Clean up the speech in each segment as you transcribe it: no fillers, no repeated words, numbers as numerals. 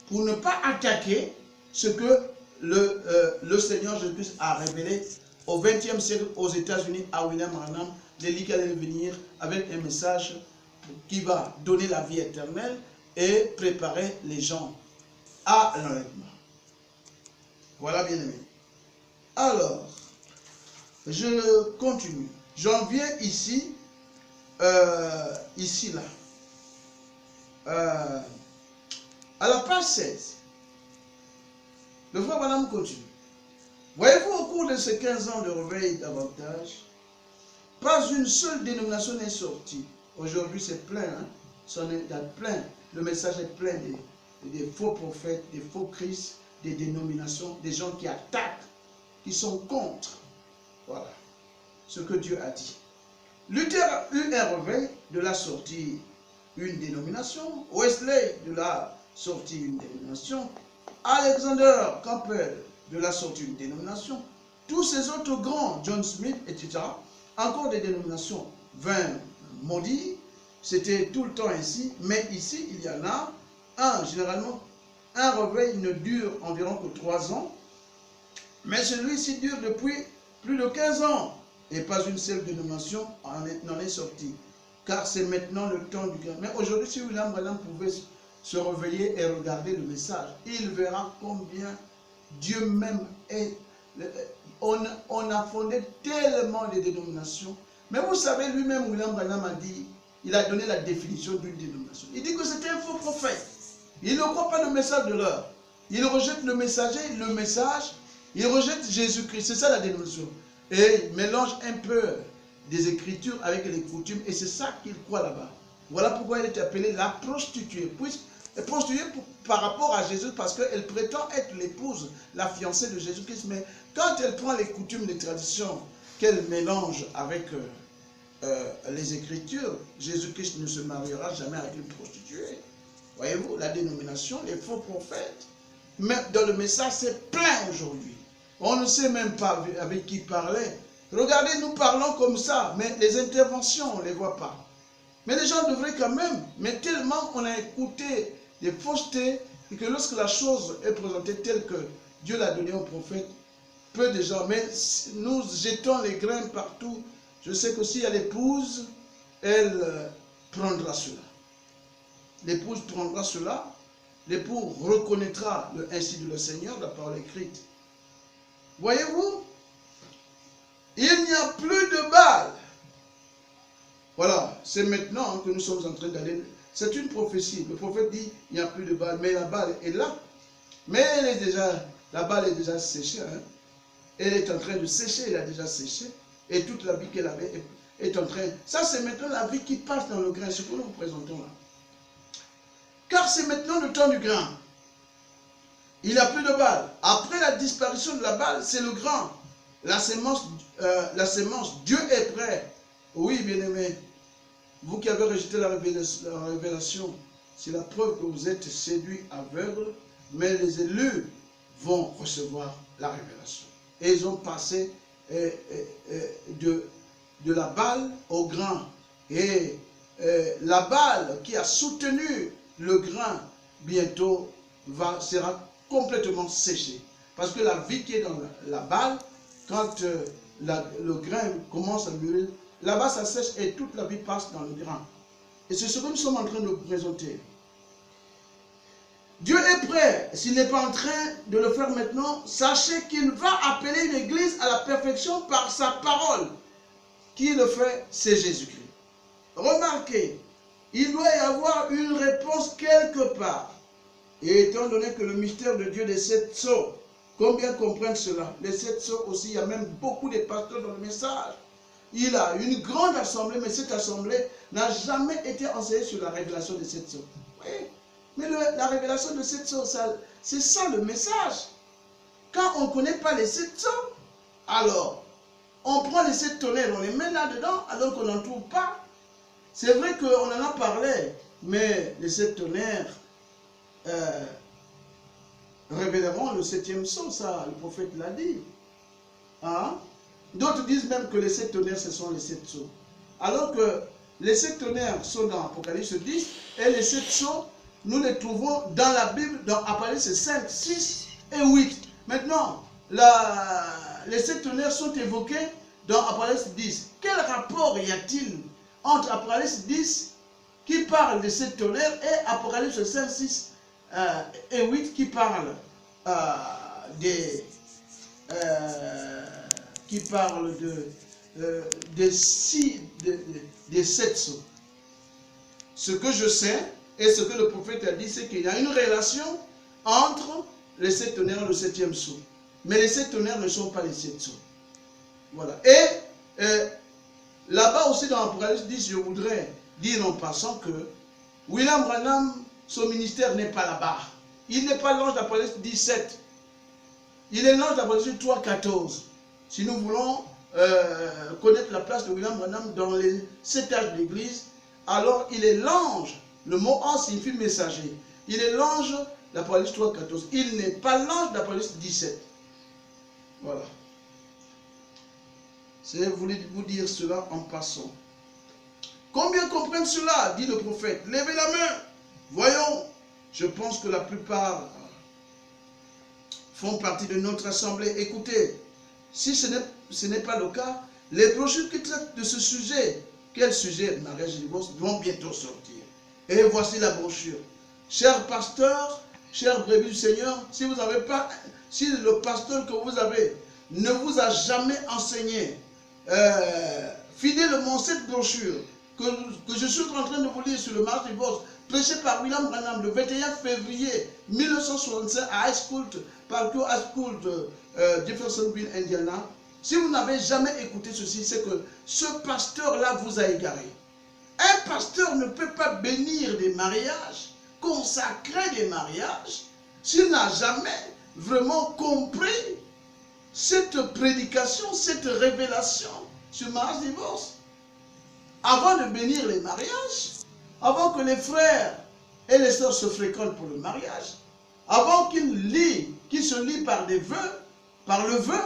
pour ne pas attaquer ce que le Seigneur Jésus-Christ a révélé au XXe siècle aux États-Unis à William Branham, l'élie qui allait venir avec un message qui va donner la vie éternelle et préparer les gens à l'enlèvement. Voilà, bien aimé. Alors, je continue. J'en viens ici, là. À la page 16. Le frère Branham continue. Voyez-vous, au cours de ces 15 ans de réveil davantage, pas une seule dénomination n'est sortie. Aujourd'hui, c'est plein, hein? C'en est plein. Le message est plein des faux prophètes, des faux Christ, des dénominations, des gens qui attaquent, qui sont contre. Voilà ce que Dieu a dit. Luther a eu un réveil, de la sortie une dénomination. Wesley de la sortie une dénomination. Alexander Campbell de la sortie une dénomination. Tous ces autres grands, John Smith, etc., encore des dénominations. 20 maudits, c'était tout le temps ainsi, mais ici, il y en a généralement, un réveil ne dure environ que 3 ans, mais celui-ci dure depuis plus de 15 ans, et pas une seule dénomination n'en est sortie, car c'est maintenant le temps du grand. Mais aujourd'hui, si William Branham pouvait se réveiller et regarder le message, il verra combien Dieu même est. On a fondé tellement de dénominations. Mais vous savez, lui-même, William Branham a dit, il a donné la définition d'une dénomination. Il dit que c'était un faux prophète. Il ne croit pas le message de l'heure. Il rejette le messager, le message, il rejette Jésus-Christ. C'est ça la dénomination. Et il mélange un peu des Écritures avec les coutumes, et c'est ça qu'il croit là-bas. Voilà pourquoi elle est appelée la prostituée. Elle est prostituée par rapport à Jésus, parce qu'elle prétend être l'épouse, la fiancée de Jésus-Christ. Mais quand elle prend les coutumes, les traditions, qu'elle mélange avec les Écritures, Jésus-Christ ne se mariera jamais avec une prostituée. Voyez-vous, la dénomination, les faux prophètes. Mais dans le message, c'est plein aujourd'hui. On ne sait même pas avec qui parler. Regardez, nous parlons comme ça, mais les interventions, on ne les voit pas. Mais les gens devraient quand même, mais tellement on a écouté des faussetés, et que lorsque la chose est présentée telle que Dieu l'a donnée au prophète, peu de gens, mais nous jetons les grains partout. Je sais que s'il y a l'épouse, elle prendra cela. L'épouse prendra cela, l'époux reconnaîtra ainsi de le Seigneur, la parole écrite. Voyez-vous, il n'y a plus de Baal. Voilà, c'est maintenant que nous sommes en train d'aller. C'est une prophétie. Le prophète dit il n'y a plus de Baal, mais la Baal est là. Mais la Baal est déjà séchée. Hein. Elle est en train de sécher, elle a déjà séché. Et toute la vie qu'elle avait est en train. Ça, c'est maintenant la vie qui passe dans le grain, ce que nous vous présentons là. Car c'est maintenant le temps du grain. Il n'y a plus de Baal. Après la disparition de la Baal, c'est le grain. La sémence, Dieu est prêt. Oui, bien-aimé. Vous qui avez rejeté la révélation, c'est la preuve que vous êtes séduits aveugles, mais les élus vont recevoir la révélation. Et ils ont passé de la Baal au grain. Et la Baal qui a soutenu le grain, bientôt sera complètement séchée. Parce que la vie qui est dans la Baal, quand le grain commence à mûrir, là-bas ça sèche et toute la vie passe dans le grain. Et c'est ce que nous sommes en train de vous présenter. Dieu est prêt. S'il n'est pas en train de le faire maintenant, sachez qu'il va appeler une église à la perfection par sa parole. Qui le fait? C'est Jésus-Christ. Remarquez, il doit y avoir une réponse quelque part. Et étant donné que le mystère de Dieu des 7 sceaux, combien comprennent cela? Les 7 sceaux aussi, il y a même beaucoup de pasteurs dans le message. Il a une grande assemblée, mais cette assemblée n'a jamais été enseignée sur la révélation des 7 sceaux. Oui. Mais la révélation de 7 sceaux, c'est ça le message. Quand on ne connaît pas les 7 sceaux, alors on prend les 7 tonnerres, on les met là-dedans, alors qu'on n'en trouve pas. C'est vrai qu'on en a parlé, mais les 7 tonnerres révéleront le 7e sceau, ça, le prophète l'a dit. Hein? D'autres disent même que les 7 tonnerres, ce sont les 7 sceaux. Alors que les 7 tonnerres sont dans Apocalypse 10, et les 7 sceaux nous les trouvons dans la Bible, dans Apocalypse 5, 6 et 8. Maintenant, les 7 tonnerres sont évoqués dans Apocalypse 10. Quel rapport y a-t-il entre Apocalypse 10 qui parle de 7 tonnerres et Apocalypse 5, 6 et 8 qui parle des 7 sceaux? Ce que je sais et ce que le prophète a dit, c'est qu'il y a une relation entre les 7 tonnerres et le 7e sceau. Mais les 7 tonnerres ne sont pas les 7 sceaux. Voilà. Et là-bas aussi dans Apocalypse 10, je voudrais dire en passant que William Branham, son ministère n'est pas là-bas. Il n'est pas l'ange d'Apocalypse 17. Il est l'ange d'Apocalypse 3, 14. Si nous voulons connaître la place de William Branham dans les 7 âges de l'Église, alors il est l'ange. Le mot ange signifie messager. Il est l'ange d'Apocalypse 3, 14. Il n'est pas l'ange d'Apocalypse 17. Voilà. Je voulais vous dire cela en passant. Combien comprennent cela, dit le prophète? Levez la main. Voyons. Je pense que la plupart font partie de notre assemblée. Écoutez, si ce n'est pas le cas, les brochures qui traitent de ce sujet, quel sujet, mariage et divorce, vont bientôt sortir. Et voici la brochure. Chers pasteurs, chers brebis du Seigneur, si le pasteur que vous avez ne vous a jamais enseigné fidèlement cette brochure que je suis en train de vous lire sur le mariage et divorce, prêché par William Branham le 21 février 1965 à High School, Parkour High School de Jeffersonville, Indiana. Si vous n'avez jamais écouté ceci, c'est que ce pasteur-là vous a égaré. Un pasteur ne peut pas bénir des mariages, consacrer des mariages, s'il n'a jamais vraiment compris cette prédication, cette révélation sur mariage et divorce. Avant de bénir les mariages, avant que les frères et les sœurs se fréquentent pour le mariage, avant qu'ils se lient par des vœux, par le vœu,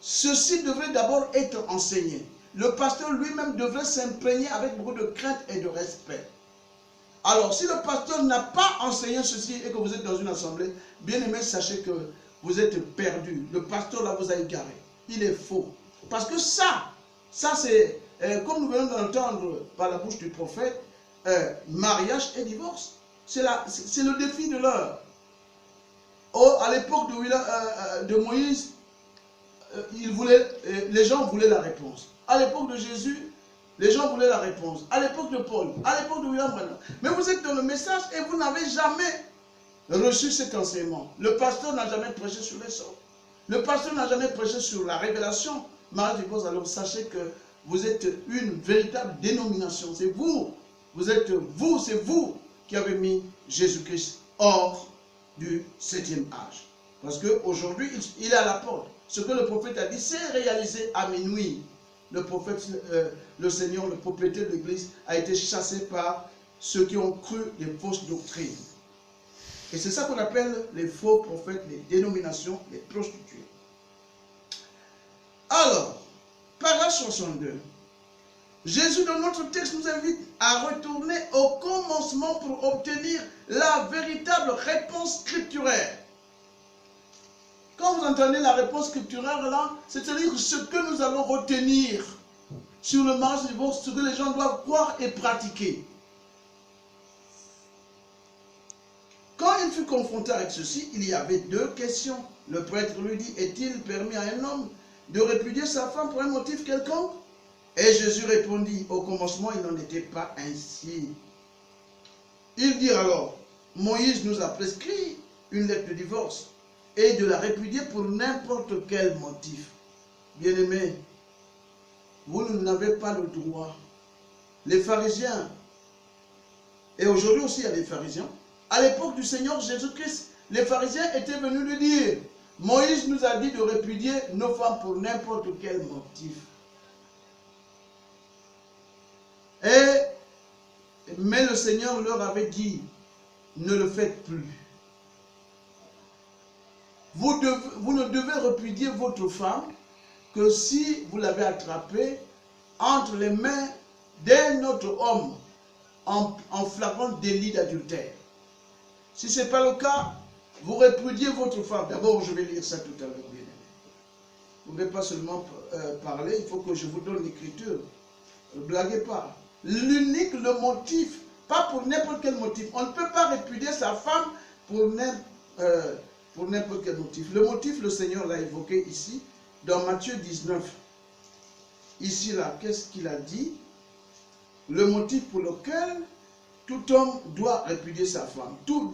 ceci devrait d'abord être enseigné. Le pasteur lui-même devrait s'imprégner avec beaucoup de crainte et de respect. Alors, si le pasteur n'a pas enseigné ceci et que vous êtes dans une assemblée, bien aimé, sachez que vous êtes perdu. Le pasteur là vous a égaré. Il est faux. Parce que ça c'est, comme nous venons d'entendre par la bouche du prophète, mariage et divorce. C'est le défi de l'heure. À l'époque de Moïse, les gens voulaient la réponse. À l'époque de Jésus, les gens voulaient la réponse. À l'époque de Paul, à l'époque de William Branham. Mais vous êtes dans le message et vous n'avez jamais reçu cet enseignement. Le pasteur n'a jamais prêché sur les sceaux. Le pasteur n'a jamais prêché sur la révélation. Mariage et divorce, alors sachez que vous êtes une véritable dénomination. C'est vous. C'est vous qui avez mis Jésus-Christ hors du 7e âge. Parce qu'aujourd'hui, il est à la porte. Ce que le prophète a dit, c'est réalisé à minuit. Le prophète, le Seigneur, le propriétaire de l'Église, a été chassé par ceux qui ont cru les fausses doctrines. Et c'est ça qu'on appelle les faux prophètes, les dénominations, les prostituées. Alors, paragraphe 62. Jésus, dans notre texte, nous invite à retourner au commencement pour obtenir la véritable réponse scripturaire. Quand vous entendez la réponse scripturaire là, c'est-à-dire ce que nous allons retenir sur le mariage et le divorce, ce que les gens doivent croire et pratiquer. Quand il fut confronté avec ceci, il y avait 2 questions. Le prêtre lui dit, est-il permis à un homme de répudier sa femme pour un motif quelconque? Et Jésus répondit, au commencement, il n'en était pas ainsi. Il dit alors, Moïse nous a prescrit une lettre de divorce et de la répudier pour n'importe quel motif. Bien-aimés, vous n'avez pas le droit. Les pharisiens, et aujourd'hui aussi il y a des pharisiens, à l'époque du Seigneur Jésus-Christ, les pharisiens étaient venus lui dire, Moïse nous a dit de répudier nos femmes pour n'importe quel motif. Mais le Seigneur leur avait dit, ne le faites plus. Vous ne devez répudier votre femme que si vous l'avez attrapée entre les mains d'un autre homme en flagrant délit d'adultère. Si ce n'est pas le cas, vous répudiez votre femme. D'abord, je vais lire ça tout à l'heure, bien aimé. Vous ne pouvez pas seulement parler, il faut que je vous donne l'écriture. Ne blaguez pas. L'unique, le motif, pas pour n'importe quel motif. On ne peut pas répudier sa femme pour n'importe quel motif. Le motif, le Seigneur l'a évoqué ici, dans Matthieu 19. Ici, là, qu'est-ce qu'il a dit? Le motif pour lequel tout homme doit répudier sa femme. Tout